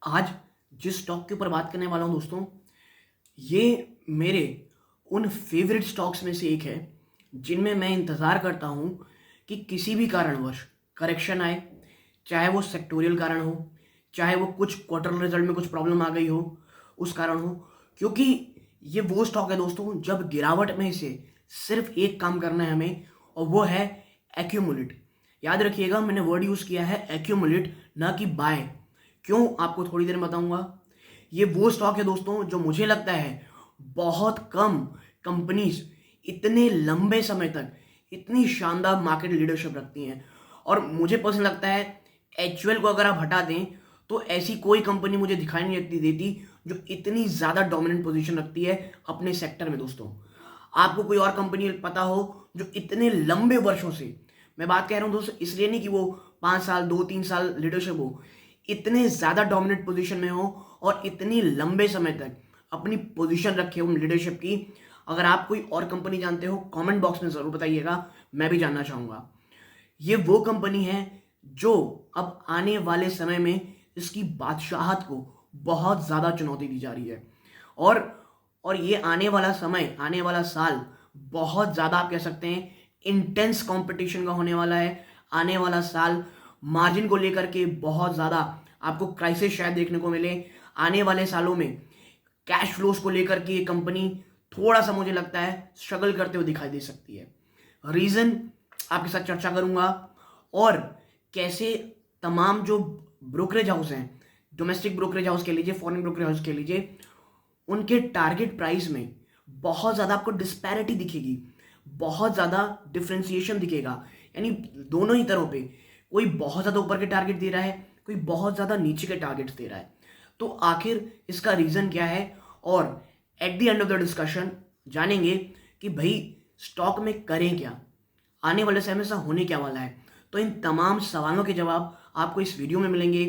आज जिस स्टॉक के ऊपर बात करने वाला हूं दोस्तों, ये मेरे उन फेवरेट स्टॉक्स में से एक है जिनमें मैं इंतज़ार करता हूं कि किसी भी कारणवश करेक्शन आए, चाहे वो सेक्टोरियल कारण हो, चाहे वो कुछ क्वार्टर रिजल्ट में कुछ प्रॉब्लम आ गई हो, उस कारण हो। क्योंकि ये वो स्टॉक है दोस्तों, जब गिरावट में से सिर्फ एक काम करना है हमें, और वो है एक्यूमुलेट। याद रखिएगा, मैंने वर्ड यूज़ किया है एक्यूमुलेट, ना कि बाय। क्यों, आपको थोड़ी देर में बताऊंगा। ये वो स्टॉक है दोस्तों जो मुझे लगता है बहुत कम कंपनीज इतने लंबे समय तक इतनी शानदार मार्केट लीडरशिप रखती हैं। और मुझे पर्सनल लगता है एचयूएल को अगर आप हटा दें तो ऐसी कोई कंपनी मुझे दिखाई नहीं देती जो इतनी ज़्यादा डोमिनेंट पोजीशन रखती है अपने सेक्टर में दोस्तों। आपको कोई और कंपनी पता हो जो इतने लंबे वर्षों से, मैं बात कह रहा हूं दोस्तों इसलिए नहीं कि वो 5 साल 2-3 साल लीडरशिप हो, इतने ज़्यादा डोमिनेंट पोजीशन में हो और इतनी लंबे समय तक अपनी पोजीशन रखे हो लीडरशिप की। अगर आप कोई और कंपनी जानते हो कमेंट बॉक्स में ज़रूर बताइएगा, मैं भी जानना चाहूँगा। ये वो कंपनी है जो अब आने वाले समय में इसकी बादशाहत को बहुत ज़्यादा चुनौती दी जा रही है। और और ये आने वाला समय, आने वाला साल बहुत ज़्यादा आप कह सकते हैं इंटेंस कंपटीशन का होने वाला है। आने वाला साल मार्जिन को लेकर के बहुत ज़्यादा आपको क्राइसिस शायद देखने को मिले। आने वाले सालों में कैश फ्लोज को लेकर के ये कंपनी थोड़ा सा मुझे लगता है स्ट्रगल करते हुए दिखाई दे सकती है। रीज़न आपके साथ चर्चा करूंगा, और कैसे तमाम जो ब्रोकरेज हाउस हैं, डोमेस्टिक ब्रोकरेज हाउस के लीजिए, फॉरेन ब्रोकरेज हाउस के लीजिए, उनके टारगेट प्राइस में बहुत ज़्यादा आपको डिस्पैरिटी दिखेगी, बहुत ज़्यादा डिफ्रेंसिएशन दिखेगा। यानी दोनों ही तरह पे कोई बहुत ज़्यादा ऊपर के टारगेट दे रहा है, कोई बहुत ज़्यादा नीचे के टारगेट्स दे रहा है। तो आखिर इसका रीज़न क्या है, और at the end of the discussion जानेंगे कि भाई स्टॉक में करें क्या, आने वाले समय में ऐसा होने क्या वाला है। तो इन तमाम सवालों के जवाब आपको इस वीडियो में मिलेंगे।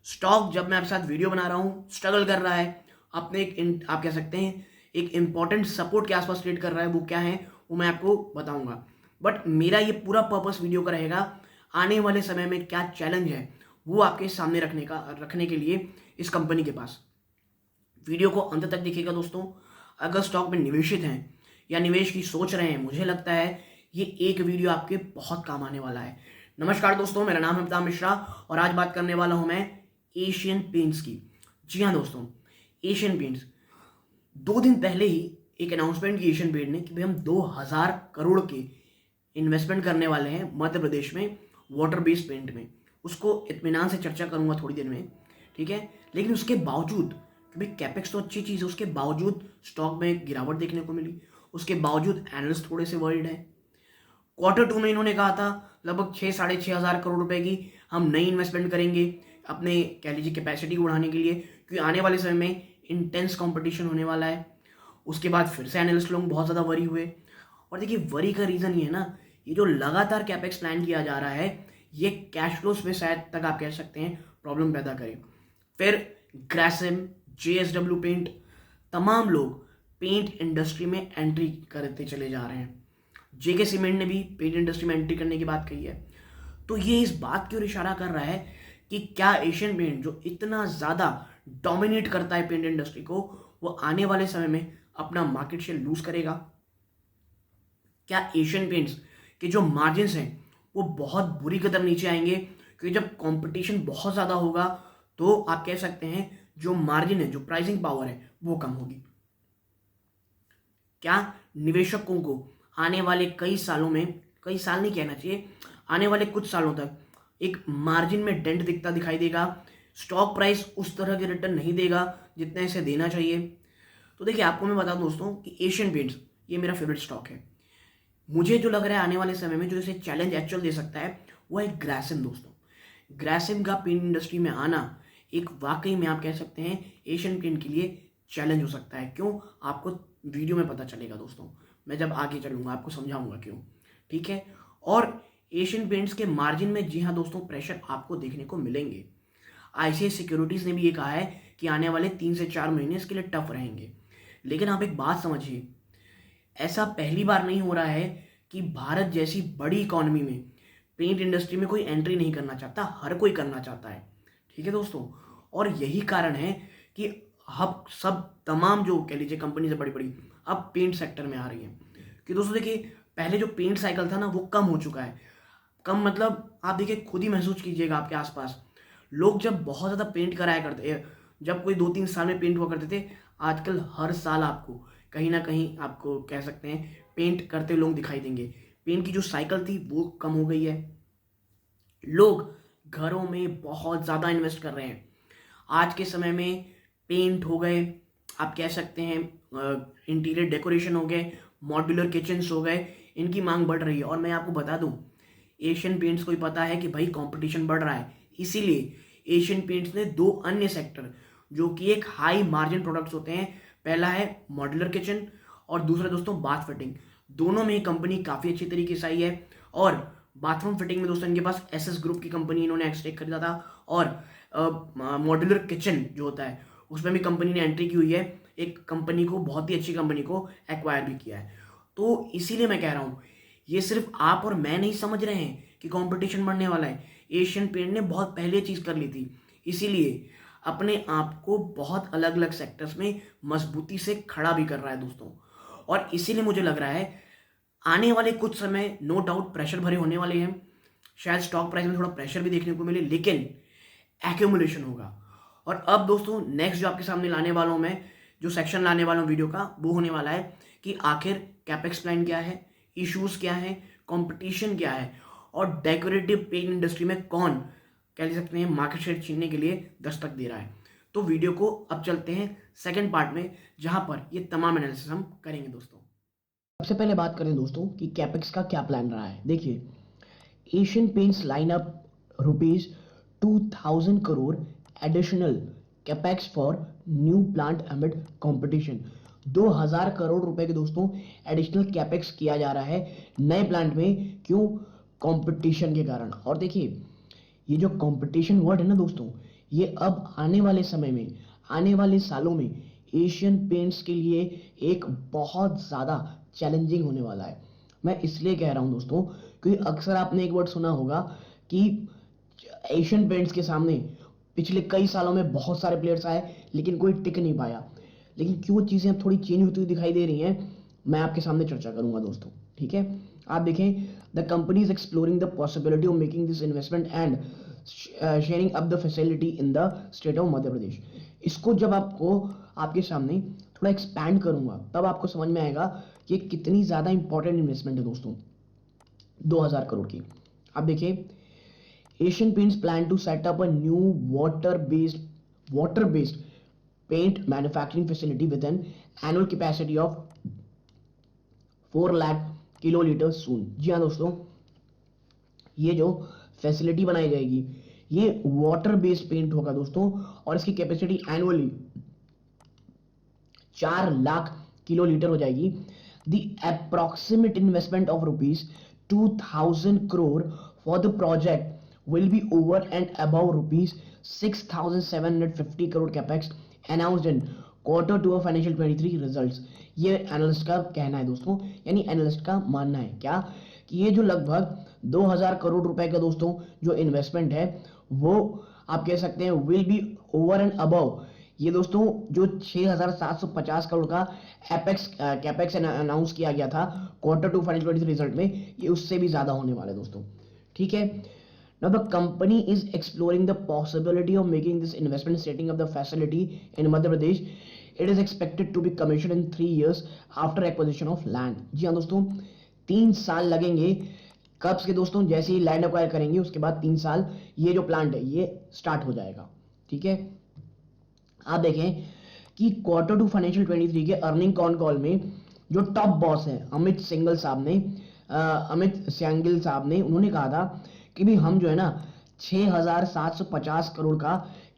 स्टॉक जब मैं आपके साथ वीडियो बना रहा हूँ स्ट्रगल कर रहा है, अपने आप कह सकते हैं एक इंपॉर्टेंट सपोर्ट के आसपास ट्रेड कर रहा है, वो क्या है वो मैं आपको बताऊंगा। बट मेरा ये पूरा पर्पस वीडियो का रहेगा आने वाले समय में क्या चैलेंज है वो आपके सामने रखने के लिए इस कंपनी के पास। वीडियो को अंत तक देखिएगा दोस्तों। अगर स्टॉक में निवेशित हैं या निवेश की सोच रहे हैं, मुझे लगता है ये एक वीडियो आपके बहुत काम आने वाला है। नमस्कार दोस्तों, मेरा नाम है अमिताभ मिश्रा और आज बात करने वाला हूं मैं एशियन पेंट्स की। जी हाँ दोस्तों, एशियन पेंट्स 2 दिन पहले ही एक अनाउंसमेंट की एशियन पेंट ने कि भाई हम 2000 करोड़ के इन्वेस्टमेंट करने वाले हैं मध्य प्रदेश में वाटर बेस्ड पेंट में। उसको इत्मीनान से चर्चा करूंगा थोड़ी देर में, ठीक है। लेकिन उसके बावजूद कि भाई कैपेक्स तो अच्छी चीज़ है, उसके बावजूद स्टॉक में गिरावट देखने को मिली। उसके बावजूद एनालिस्ट थोड़े से वर्ल्ड है। Q2 में इन्होंने कहा था लगभग 6-6.5 हज़ार करोड़ रुपए की हम नई इन्वेस्टमेंट करेंगे अपने कह लीजिए कैपेसिटी को बढ़ाने के लिए, क्योंकि आने वाले समय में इंटेंस कंपटीशन होने वाला है। उसके बाद फिर से एनालिस्ट लोग बहुत ज़्यादा वरी हुए। और देखिए वरी का रीज़न ये है ना, ये जो लगातार कैपेक्स प्लान किया जा रहा है ये कैश फ्लोज में शायद तक आप कह सकते हैं प्रॉब्लम पैदा करे। फिर ग्रासिम, JSW पेंट, तमाम लोग पेंट इंडस्ट्री में एंट्री करते चले जा रहे हैं। जेके सीमेंट ने भी पेंट इंडस्ट्री में एंट्री करने की बात कही है। तो ये इस बात की ओर इशारा कर रहा है कि क्या एशियन पेंट जो इतना ज़्यादा डोमिनेट करता है पेंट इंडस्ट्री को, वो आने वाले समय में अपना मार्केट शेयर लूज करेगा। क्या एशियन पेंट्स के जो मार्जिन्स हैं वो बहुत बुरी कदर नीचे आएंगे, क्योंकि जब कंपटीशन बहुत ज़्यादा होगा तो आप कह सकते हैं जो मार्जिन है, जो प्राइसिंग पावर है वो कम होगी। क्या निवेशकों को आने वाले कई सालों में, कई साल नहीं कहना चाहिए, आने वाले कुछ सालों तक एक मार्जिन में डेंट दिखता दिखाई देगा, स्टॉक प्राइस उस तरह के रिटर्न नहीं देगा जितना इसे देना चाहिए। तो देखिए आपको मैं बता दूं दोस्तों कि एशियन पेंट्स ये मेरा फेवरेट स्टॉक है। मुझे जो लग रहा है आने वाले समय में जो इसे चैलेंज एक्चुअल दे सकता है वो है ग्रासिम दोस्तों। ग्रासिम का पेंट इंडस्ट्री में आना एक वाकई में आप कह सकते हैं एशियन पेंट के लिए चैलेंज हो सकता है। क्यों, आपको वीडियो में पता चलेगा दोस्तों, मैं जब आगे चलूंगा आपको समझाऊंगा क्यों, ठीक है। और एशियन पेंट्स के मार्जिन में जी हाँ दोस्तों प्रेशर आपको देखने को मिलेंगे। ICICI सिक्योरिटीज ने भी ये कहा है कि आने वाले 3 से 4 महीने इसके लिए टफ रहेंगे। लेकिन आप एक बात समझिए, ऐसा पहली बार नहीं हो रहा है कि भारत जैसी बड़ी इकॉनमी में पेंट इंडस्ट्री में कोई एंट्री नहीं करना चाहता, हर कोई करना चाहता है, ठीक है दोस्तों। और यही कारण है कि अब सब तमाम जो कह लीजिए कंपनी से बड़ी बड़ी अब पेंट सेक्टर में आ रही है। कि दोस्तों देखिए, पहले जो पेंट साइकिल था ना वो कम हो चुका है। कम मतलब आप देखिए, खुद ही महसूस कीजिएगा आपके आसपास लोग जब बहुत ज़्यादा पेंट कराया करते, जब कोई 2-3 साल में पेंट हुआ करते थे, आजकल हर साल आपको कहीं ना कहीं आपको कह सकते हैं पेंट करते लोग दिखाई देंगे। पेंट की जो साइकिल थी वो कम हो गई है। लोग घरों में बहुत ज़्यादा इन्वेस्ट कर रहे हैं आज के समय में। पेंट हो गए, आप कह सकते हैं इंटीरियर डेकोरेशन हो गए, मॉड्यूलर किचन्स हो गए, इनकी मांग बढ़ रही है। और मैं आपको बता दूं, एशियन पेंट्स को ही पता है कि भाई कंपटीशन बढ़ रहा है, इसीलिए एशियन पेंट्स ने 2 अन्य सेक्टर जो कि एक हाई मार्जिन प्रोडक्ट्स होते हैं, पहला है मॉड्यूलर किचन और दूसरा दोस्तों बाथ फिटिंग, दोनों में कंपनी काफ़ी अच्छी तरीके से आई है। और बाथरूम फिटिंग में दोस्तों इनके पास एसएस ग्रुप की कंपनी इन्होंने एक्सटेक खरीदा था, और मॉड्यूलर किचन जो होता है उसमें भी कंपनी ने एंट्री की हुई है, एक कंपनी को, बहुत ही अच्छी कंपनी को एक्वायर भी किया है। तो इसीलिए मैं कह रहा हूँ, ये सिर्फ आप और मैं नहीं समझ रहे हैं कि कंपटीशन बढ़ने वाला है, एशियन पेंट ने बहुत पहले चीज़ कर ली थी, इसीलिए अपने आप को बहुत अलग अलग सेक्टर्स में मजबूती से खड़ा भी कर रहा है दोस्तों। और इसीलिए मुझे लग रहा है आने वाले कुछ समय नो डाउट प्रेशर भरे होने वाले हैं, शायद स्टॉक प्राइस में थोड़ा प्रेशर भी देखने को मिले, लेकिन एक्यूमुलेशन होगा। और अब दोस्तों नेक्स्ट जो आपके सामने लाने वाला हूं मैं, जो सेक्शन लाने वाला हूं वीडियो का, वो होने वाला है कि आखिर कैपेक्स प्लान क्या है, इश्यूज क्या है, कंपटीशन क्या है, और डेकोरेटिव पेंट इंडस्ट्री में कौन कह सकते हैं मार्केट शेयर छीनने के लिए दस्तक दे रहा है। तो वीडियो को अब चलते हैं सेकंड पार्ट में, जहां पर ये तमाम एनालिसिस हम करेंगे दोस्तों। सबसे पहले बात करें दोस्तों कि कैपेक्स का क्या प्लान रहा है। देखिए, Asian paints line up ₹2000 crore additional capex for new plant amid competition. 2000 crore रुपए के दोस्तों एडिशनल कैपेक्स किया जा रहा है नए प्लांट में, क्यों? कंपटीशन के कारण। और देखिए, ये जो कंपटीशन वर्ड है ना दोस्तों, ये अब आने वाले समय में, आने वाले सालों में एशियन पेंट्स के लिए एक बहुत ज़्यादा चैलेंजिंग होने वाला है। मैं इसलिए कह रहा हूं दोस्तों, क्योंकि अक्सर आपने एक वर्ड सुना होगा कि एशियन पेंट्स के सामने पिछले कई सालों में बहुत सारे प्लेयर्स आए लेकिन कोई टिक नहीं पाया। लेकिन क्यों चीज़ें अब थोड़ी चेंज होती हुई दिखाई दे रही हैं, मैं आपके सामने चर्चा करूंगा दोस्तों, ठीक है? आप देखें, the company is exploring the possibility of making this investment and sharing up the facility in the state of Madhya Pradesh. इसको जब आपको आपके सामने थोड़ा एक्सपैंड करूंगा तब आपको समझ में आएगा कि कितनी ज़्यादा इंपॉर्टेंट इन्वेस्टमेंट है दोस्तों, 2000 करोड़ की। आप देखिए, Asian Paints plan to set up a new water based paint manufacturing facility with an annual capacity of 4 lakh kilolitre soon. जी हाँ दोस्तों, ये जो फैसिलिटी बनाई जाएगी ये वाटर बेस्ड पेंट होगा दोस्तों, और इसकी कैपेसिटी एनुअली 4 लाख किलोलीटर हो जाएगी। The approximate investment of ₹2000 crore for the project will be over and above ₹6,750 crore capex announced in Q2 of financial 23 results। ये एनालिस्ट का कहना है दोस्तों, यानी एनालिस्ट का मानना है क्या, कि ये जो लगभग 2000 करोड़ रुपए का दोस्तों जो इन्वेस्टमेंट है वो आप कह सकते हैं will be over and above ये दोस्तों जो 6750 करोड़ का कैपेक्स अनाउंस किया गया था Q2 फाइनेंशियल 23 रिजल्ट में, ये उससे भी ज्यादा होने वाला है दोस्तों, ठीक है? Now the company is exploring the possibility of making this investment, setting up the facility in Madhya Pradesh. It is expected to be commissioned in 3 years after acquisition of land। जी हाँ दोस्तों, 3 साल लगेंगे। कब से दोस्तों? जैसे ही लैंड अक्वायर करेंगे उसके बाद 3 साल ये जो प्लांट है ये स्टार्ट हो जाएगा, ठीक है? आप देखें कि Q2 फाइनेंशियल 23 के अर्निंग कॉन कॉल में जो टॉप बॉस है अमित सिंगल साहब ने, अमित सियांगिल साहब ने, उन्होंने कहा था कि भी हम जो है ना 6750 करोड़ का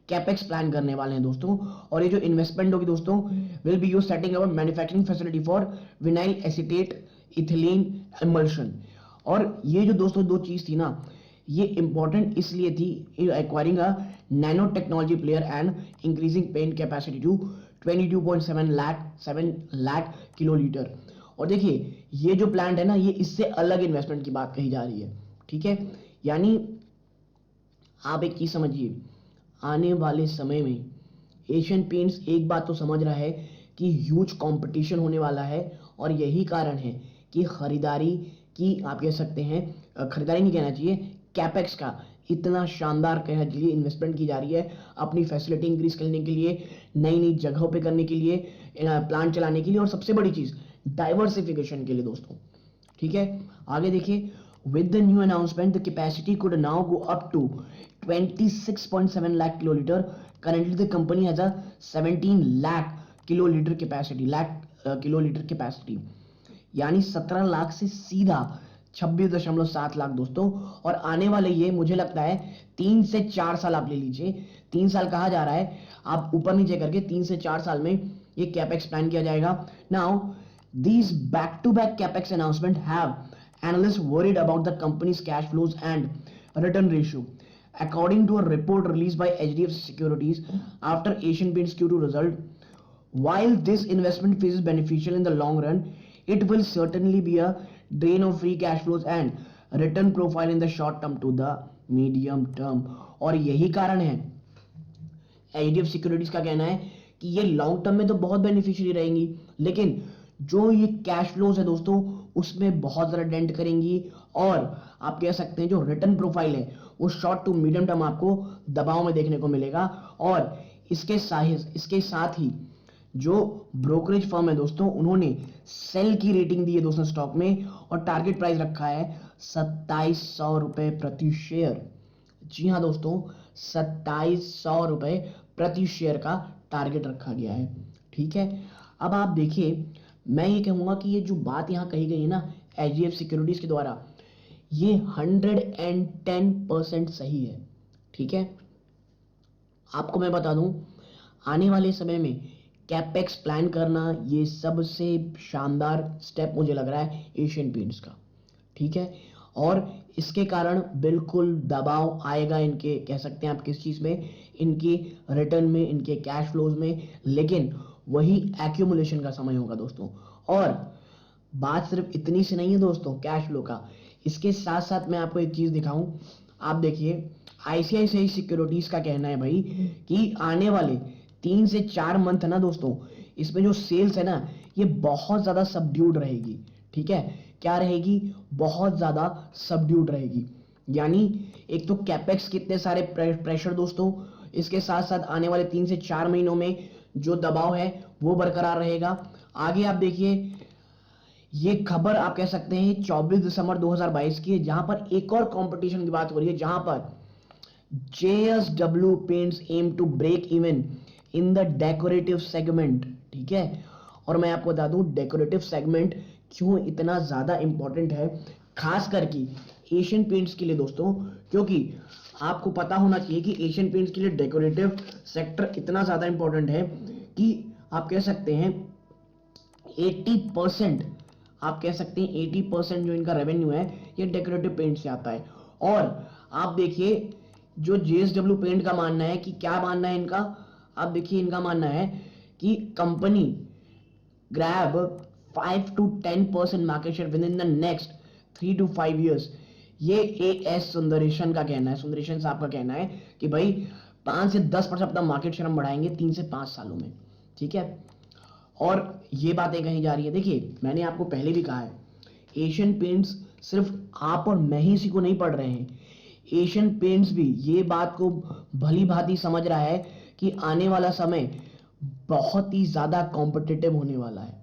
कैपेक्स प्लान करने वाले हैं दोस्तों, और ये जो इन्वेस्टमेंट होगी दोस्तों will be use setting up manufacturing facility for vinyl acetate ethylene emulsion. और ये जो दोस्तों दो चीज थी ना, ये इंपॉर्टेंट इसलिए थी, acquiring a nano technology player and increasing paint capacity to 7 lakh kilolitre. और देखिए, ये जो प्लांट है ना, ये इससे अलग इन्वेस्टमेंट की बात कही जा रही है, ठीक है? यानी आप एक चीज समझिए, आने वाले समय में एशियन पेंट्स एक बात तो समझ रहा है कि ह्यूज कंपटीशन होने वाला है, और यही कारण है कि खरीदारी की, आप कह सकते हैं खरीदारी नहीं कहना चाहिए, कैपेक्स का इतना शानदार कहने के लिए इन्वेस्टमेंट की जा रही है अपनी फैसिलिटी इंक्रीज करने के लिए, नई नई जगहों पे करने के लिए, प्लांट चलाने के लिए, और सबसे बड़ी चीज डाइवर्सिफिकेशन के लिए दोस्तों। ठीक है, आगे देखिए, with the new announcement the capacity could now go up to 26.7 lakh kiloliter. Currently the company has a 17 lakh kiloliter capacity, kiloliter capacity, यानी 17 लाख से सीधा 26.7 लाख दोस्तों। और आने वाले ये मुझे लगता है 3 से 4 साल आप ले लीजिए, 3 साल कहा जा रहा है, आप ऊपर नीचे करके 3 से 4 साल में ये कैपेक्स प्लान किया जाएगा। Now these back to back capex announcement have analysts worried about the company's cash flows and return ratio. According to a report released by HDFC Securities after Asian Paints Q2 result, while this investment phase is beneficial in the long run, it will certainly be a drain of free cash flows and return profile in the short term to the medium term. और यही कारण है, HDFC securities का कहना है कि ये long term में तो बहुत बेनिफिशियरी रहेंगी, लेकिन जो ये कैश फ्लोज है दोस्तों उसमें बहुत ज़्यादा डेंट करेंगी, और आप कह सकते हैं जो रिटर्न प्रोफाइल है वो शॉर्ट टू मीडियम टर्म आपको दबाव में देखने को मिलेगा। और इसके साथ ही जो ब्रोकरेज फर्म है दोस्तों उन्होंने सेल की रेटिंग दी है दोस्तों स्टॉक में, और टारगेट प्राइस रखा है 2700 रुपए प्रति शेयर। जी हाँ दोस्तों, 2700 रुपए प्रति शेयर का टारगेट रखा गया है। ठीक है, अब आप देखिए, मैं ये कहूंगा कि ये जो बात यहां कही गई है ना एचडीएफ सिक्योरिटीज के द्वारा, ये 110% सही है। ठीक है, आपको मैं बता दूं, आने वाले समय में कैपेक्स प्लान करना ये सबसे शानदार स्टेप मुझे लग रहा है एशियन पेंट्स का। ठीक है, और इसके कारण बिल्कुल दबाव आएगा इनके, कह सकते हैं आप किस चीज में, इनकी रिटर्न में, इनके कैश फ्लोज में, लेकिन वही एक्यूमुलेशन का समय होगा दोस्तों। और बात सिर्फ इतनी से नहीं है दोस्तों कैश फ्लो का, इसके साथ साथ मैं आपको एक चीज दिखाऊं, आप देखिए आईसीआईसीआई सिक्योरिटीज का कहना है भाई कि आने वाले 3 से 4 मंथ है ना दोस्तों, इसमें जो सेल्स है ना ये बहुत ज्यादा सबड्यूड रहेगी। ठीक है, क्या रहेगी, बहुत ज्यादा सबड्यूड रहेगी, यानी एक तो कैपेक्स कितने सारे प्रेशर दोस्तों, इसके साथ साथ आने वाले 3 से 4 महीनों में जो दबाव है वो बरकरार रहेगा। आगे आप देखिए, ये खबर आप कह सकते हैं 24 दिसंबर 2022 की है, जहां पर एक और कंपटीशन की बात हो रही है, जहां पर JSW paints aim to break even in the decorative segment. ठीक है, और मैं आपको बता दूं डेकोरेटिव सेगमेंट क्यों इतना ज्यादा इंपॉर्टेंट है, खास करके एशियन पेंट्स के लिए दोस्तों, क्योंकि आपको पता होना चाहिए कि एशियन पेंट्स के लिए डेकोरेटिव सेक्टर इतना ज्यादा इंपॉर्टेंट है कि आप कह सकते हैं 80%, आप कह सकते हैं 80% जो इनका रेवेन्यू है ये डेकोरेटिव पेंट से आता है। और आप देखिए जो जेएसडब्ल्यू पेंट का मानना है कि क्या मानना है इनका, आप देखिए इनका मानना है कि company grab 5 to 10% market share with in the next 3 to 5 years। ये एएस सुंदरेशन का कहना है, सुंदरेशन साहब का कहना है कि भाई 5 से 10% अपना मार्केट शेयर हम बढ़ाएंगे 3 से 5 सालों में। ठीक है, और ये बातें कही जा रही है, देखिए मैंने आपको पहले भी कहा है एशियन पेंट्स सिर्फ आप और मैं ही इसी को नहीं पढ़ रहे हैं, एशियन पेंट्स भी ये बात को भली भांति समझ रहा है कि आने वाला समय बहुत ही ज्यादा कॉम्पिटिटिव होने वाला है।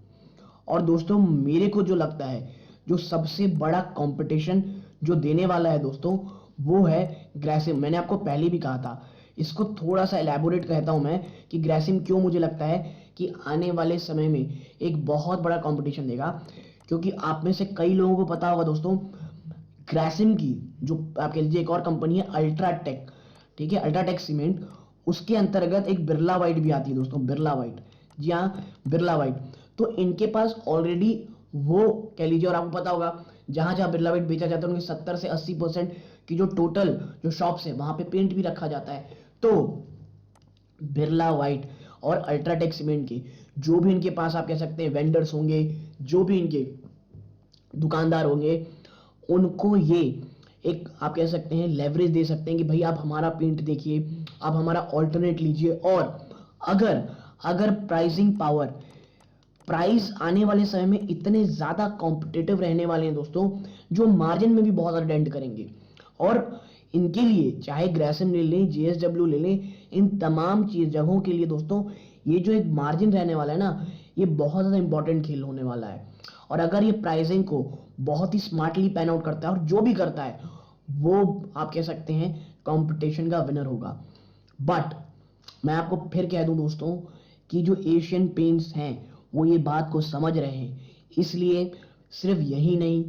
और दोस्तों मेरे को जो लगता है जो सबसे बड़ा कंपटीशन जो देने वाला है दोस्तों वो है ग्रेसिम। मैंने आपको पहले भी कहा था, इसको थोड़ा सा एलैबोरेट कहता हूं मैं कि ग्रेसिम क्यों मुझे लगता है कि आने वाले समय में एक बहुत बड़ा कंपटीशन देगा, क्योंकि आप में से कई लोगों को पता होगा दोस्तों ग्रेसिम की जो आप कह लीजिए एक और कंपनी है अल्ट्राटेक। ठीक है, अल्ट्राटेक सीमेंट, उसके अंतर्गत एक बिरला व्हाइट भी आती है दोस्तों, बिरला व्हाइट, जी हाँ बिरला व्हाइट। तो इनके पास ऑलरेडी वो कह लीजिए, और आपको पता होगा जहां जहां बिरला व्हाइट बेचा जाता है उनके 70 से 80% की जो टोटल जो शॉप्स है वहां पे पेंट भी रखा जाता है। तो बिरला व्हाइट और अल्ट्राटेक सीमेंट के जो भी इनके पास आप कह सकते हैं वेंडर्स होंगे, जो भी इनके दुकानदार होंगे, उनको ये एक आप कह सकते हैं लेवरेज दे सकते हैं कि भाई आप हमारा पेंट देखिए, आप हमारा ऑल्टरनेट लीजिए। और अगर अगर प्राइसिंग पावर, प्राइस आने वाले समय में इतने ज्यादा कॉम्पिटिटिव रहने वाले हैं दोस्तों, जो मार्जिन में भी बहुत ज्यादा डेंट करेंगे। और इनके लिए चाहे ग्रेसिम ले लें, जेएसडब्ल्यू ले लें, इन तमाम चीज जगहों के लिए दोस्तों ये जो एक मार्जिन रहने वाला है ना, ये बहुत ज्यादा इंपॉर्टेंट खेल होने वाला है। और अगर ये प्राइसिंग को बहुत ही स्मार्टली पैन आउट करता है, और जो भी करता है वो आप कह सकते हैं कंपटीशन का विनर होगा। बट मैं आपको फिर कह दूं दोस्तों कि जो एशियन पेंट्स हैं वो ये बात को समझ रहे हैं, इसलिए सिर्फ यही नहीं,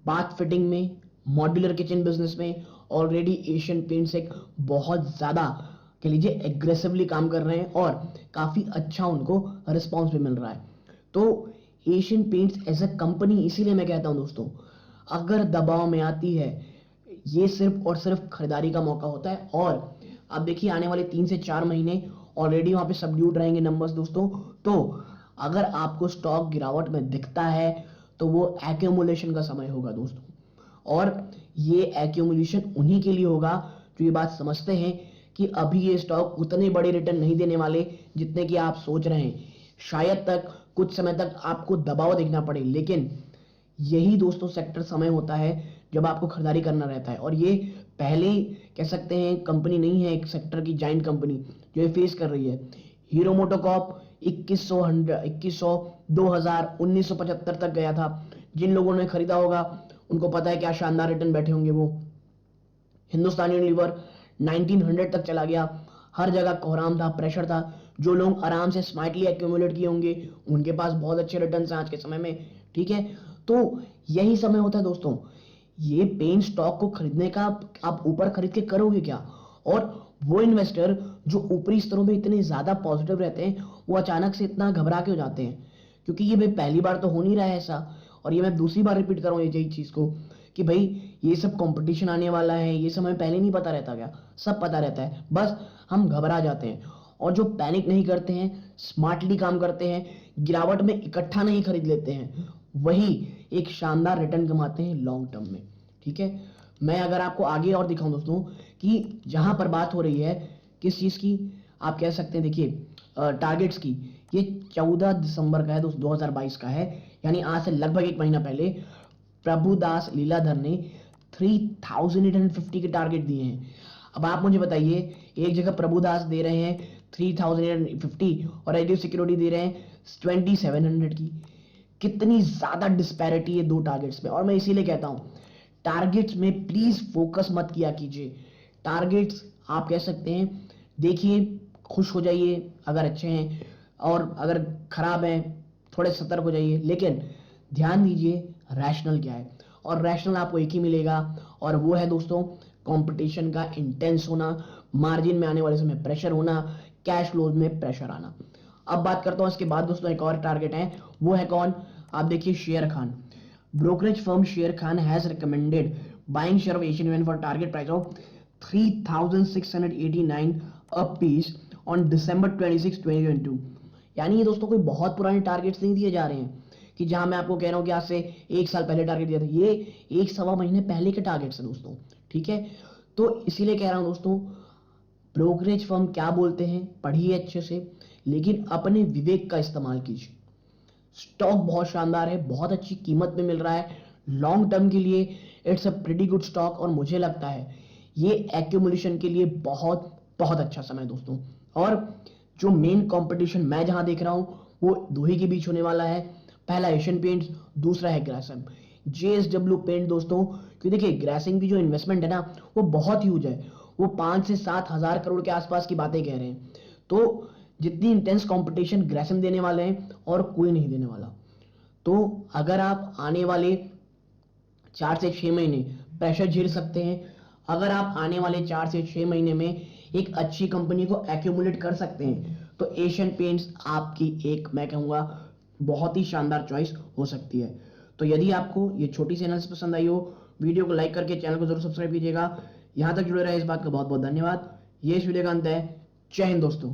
बाथ फिटिंग में, मॉड्यूलर किचन बिजनेस में ऑलरेडी एशियन पेंट्स एक बहुत ज्यादा कह लीजिए एग्रेसिवली काम कर रहे हैं और काफी अच्छा उनको रिस्पॉन्स भी मिल रहा है। तो Asian Paints as a company, इसीलिए मैं कहता हूं दोस्तों, अगर दबाव में आती है, ये सिर्फ और सिर्फ खरीदारी का मौका होता है। और अब देखिए आने वाले 3 से 4 महीने ऑलरेडी वहां पे सबड्यूड रहेंगे नंबर्स दोस्तों। तो अगर आपको स्टॉक गिरावट में दिखता है तो वो एक्यूमुलेशन का समय होगा दोस्तों। और ये एक्यूमुलेशन उन्हीं के लिए होगा जो ये बात समझते हैं कि अभी ये स्टॉक उतने बड़े रिटर्न नहीं देने वाले जितने कि आप सोच रहे हैं। शायद तक कुछ समय तक आपको दबाव देखना पड़े, लेकिन यही दोस्तों सेक्टर समय होता है जब आपको खरीदारी करना रहता है। और ये पहले कह सकते हैं कंपनी नहीं है, एक सेक्टर की जाइंट कंपनी जो ये फेस कर रही है। हीरो मोटोकॉर्प 2100, 2000, 1975 तक गया था। जिन लोगों ने खरीदा होगा उनको पता है क्या शानदार रिटर्न बैठे होंगे वो। हिंदुस्तान यूनिलीवर 1900 तक चला गया, हर जगह कोहराम था, प्रेशर था। जो लोग आराम से स्मार्टली एक्यूमुलेट किए होंगे उनके पास बहुत अच्छे रिटर्न हैं आज के समय में, ठीक है। तो यही समय होता है दोस्तों, ये पेन स्टॉक को खरीदने का। आप ऊपर खरीद के करोगे क्या? और वो इन्वेस्टर जो ऊपरी स्तरों में इतने ज्यादा पॉजिटिव रहते हैं, वो अचानक से इतना घबरा क्यों जाते हैं? क्योंकि ये भाई पहली बार तो हो नहीं रहा है ऐसा, और ये मैं दूसरी बार रिपीट कर रहा हूँ यही चीज को कि भाई ये सब कंपटीशन आने वाला है, ये सब हमें पहले नहीं पता रहता क्या? सब पता रहता है, बस हम घबरा जाते हैं। और जो पैनिक नहीं करते हैं, स्मार्टली काम करते हैं, गिरावट में इकट्ठा नहीं खरीद लेते हैं, वही एक शानदार रिटर्न कमाते हैं लॉन्ग टर्म में, ठीक है। मैं अगर आपको आगे और दिखाऊं दोस्तों कि जहां पर बात हो रही है किस चीज की, आप कह सकते हैं देखिए टारगेट्स की, ये 14 दिसंबर का है दोस्तों, 2022 का है, यानी आज से लगभग 1 महीना पहले प्रभुदास लीलाधर ने 3850 के टारगेट दिए हैं। अब आप मुझे बताइए, एक जगह प्रभुदास दे रहे हैं 3850 और एचडीएफसी सिक्योरिटी दे रहे हैं 2700 की, कितनी ज्यादा डिस्पैरिटी है दो टारगेट्स में। और मैं इसीलिए कहता हूं टारगेट्स में प्लीज फोकस मत किया कीजिए। टारगेट्स आप कह सकते हैं देखिए, खुश हो जाइए अगर अच्छे हैं, और अगर खराब हैं थोड़े सतर्क हो जाइए, लेकिन ध्यान दीजिए रैशनल क्या है। और रैशनल आपको एक ही मिलेगा, और वो है दोस्तों कंपटीशन का इंटेंस होना, मार्जिन में आने वाले समय प्रेशर होना, कैश फ्लोज में प्रेशर आना। अब बात करता हूं इसके बाद दोस्तों एक और टारगेट है, वो है कौन? आप देखिए share Khan, brokerage firm Sher Khan has recommended buying share of Asian Paints for target price of 3689 a piece on December 26, 2022। यानी ये दोस्तों कोई बहुत पुराने टारगेट्स नहीं दिए जा रहे हैं कि जहां मैं आपको कह रहा हूं कि आज से 1 साल पहले टारगेट दिया था, ये 1 सवा महीने पहले के टारगेट्स हैं दोस्तों, ठीक है। तो इसीलिए कह रहा हूं दोस्तों, ब्रोकरेज फर्म क्या बोलते हैं पढ़िए अच्छे से, लेकिन अपने विवेक का इस्तेमाल कीजिए। स्टॉक बहुत शानदार है, बहुत अच्छी कीमत में मिल रहा है, लॉन्ग टर्म के लिए it's a pretty good stock, और मुझे लगता है ये एक्यूमुलेशन के लिए बहुत बहुत अच्छा समय दोस्तों। और जो मेन कंपटीशन मैं जहां देख रहा हूं वो दो ही के बीच होने वाला है, पहला एशियन पेंट्स, दूसरा है ग्रासिम जेएसडब्ल्यू पेंट दोस्तों। क्योंकि देखिए ग्रासिम की जो इन्वेस्टमेंट है ना वो बहुत ह्यूज है, वो 5 से 7 हजार करोड़ के आसपास की बातें कह रहे हैं। तो जितनी इंटेंस कंपटीशन ग्रेसिम देने वाले हैं और कोई नहीं देने वाला। तो अगर आप आने वाले 4 से 6 महीने प्रेशर झेल सकते हैं, अगर आप आने वाले 4 से 6 महीने में एक अच्छी कंपनी को एक्यूमुलेट कर सकते हैं, तो एशियन पेंट्स आपकी एक मैं कहूंगा बहुत ही शानदार चॉइस हो सकती है। तो यदि आपको ये छोटी सी एनालिसिस पसंद आई हो, वीडियो को लाइक करके चैनल को जरूर सब्सक्राइब कीजिएगा। यहां तक जुड़े रहे इस बात का बहुत बहुत धन्यवाद। ये इस वीडियो का अंत है। जय हिंद दोस्तों।